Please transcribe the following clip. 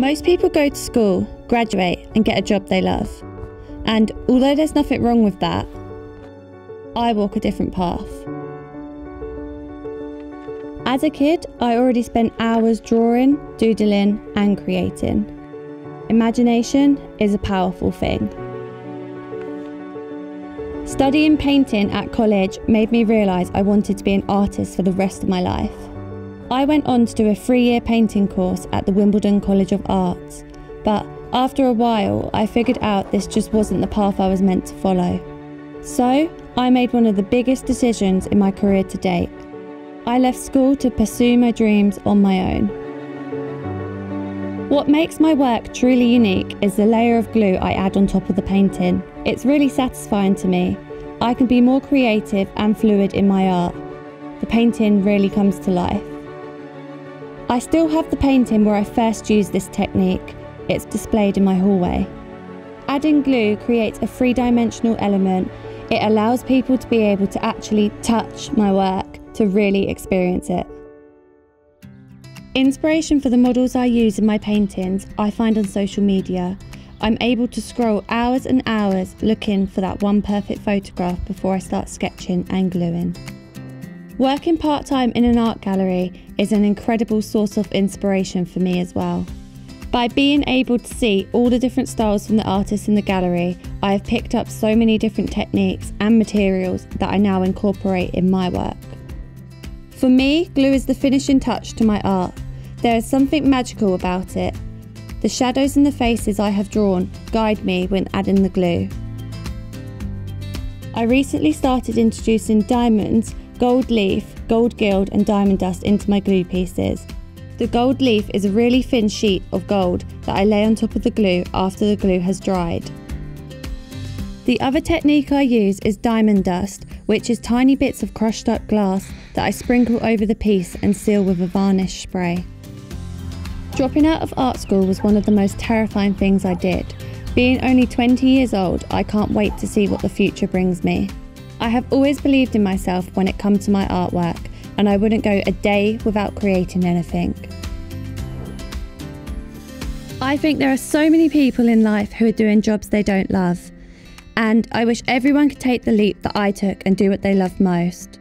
Most people go to school, graduate and get a job they love. And although there's nothing wrong with that, I walk a different path. As a kid, I already spent hours drawing, doodling and creating. Imagination is a powerful thing. Studying painting at college made me realise I wanted to be an artist for the rest of my life. I went on to do a 3-year painting course at the Wimbledon College of Arts, but after a while I figured out this just wasn't the path I was meant to follow. So I made one of the biggest decisions in my career to date. I left school to pursue my dreams on my own. What makes my work truly unique is the layer of glue I add on top of the painting. It's really satisfying to me. I can be more creative and fluid in my art. The painting really comes to life. I still have the painting where I first used this technique. It's displayed in my hallway. Adding glue creates a 3-dimensional element. It allows people to be able to actually touch my work, to really experience it. Inspiration for the models I use in my paintings I find on social media. I'm able to scroll hours and hours looking for that one perfect photograph before I start sketching and gluing. Working part-time in an art gallery is an incredible source of inspiration for me as well. By being able to see all the different styles from the artists in the gallery, I have picked up so many different techniques and materials that I now incorporate in my work. For me, glue is the finishing touch to my art. There is something magical about it. The shadows and the faces I have drawn guide me when adding the glue. I recently started introducing diamonds, gold leaf, gold gild and diamond dust into my glue pieces. The gold leaf is a really thin sheet of gold that I lay on top of the glue after the glue has dried. The other technique I use is diamond dust, which is tiny bits of crushed up glass that I sprinkle over the piece and seal with a varnish spray. Dropping out of art school was one of the most terrifying things I did. Being only 20 years old, I can't wait to see what the future brings me. I have always believed in myself when it comes to my artwork, and I wouldn't go a day without creating anything. I think there are so many people in life who are doing jobs they don't love, and I wish everyone could take the leap that I took and do what they love most.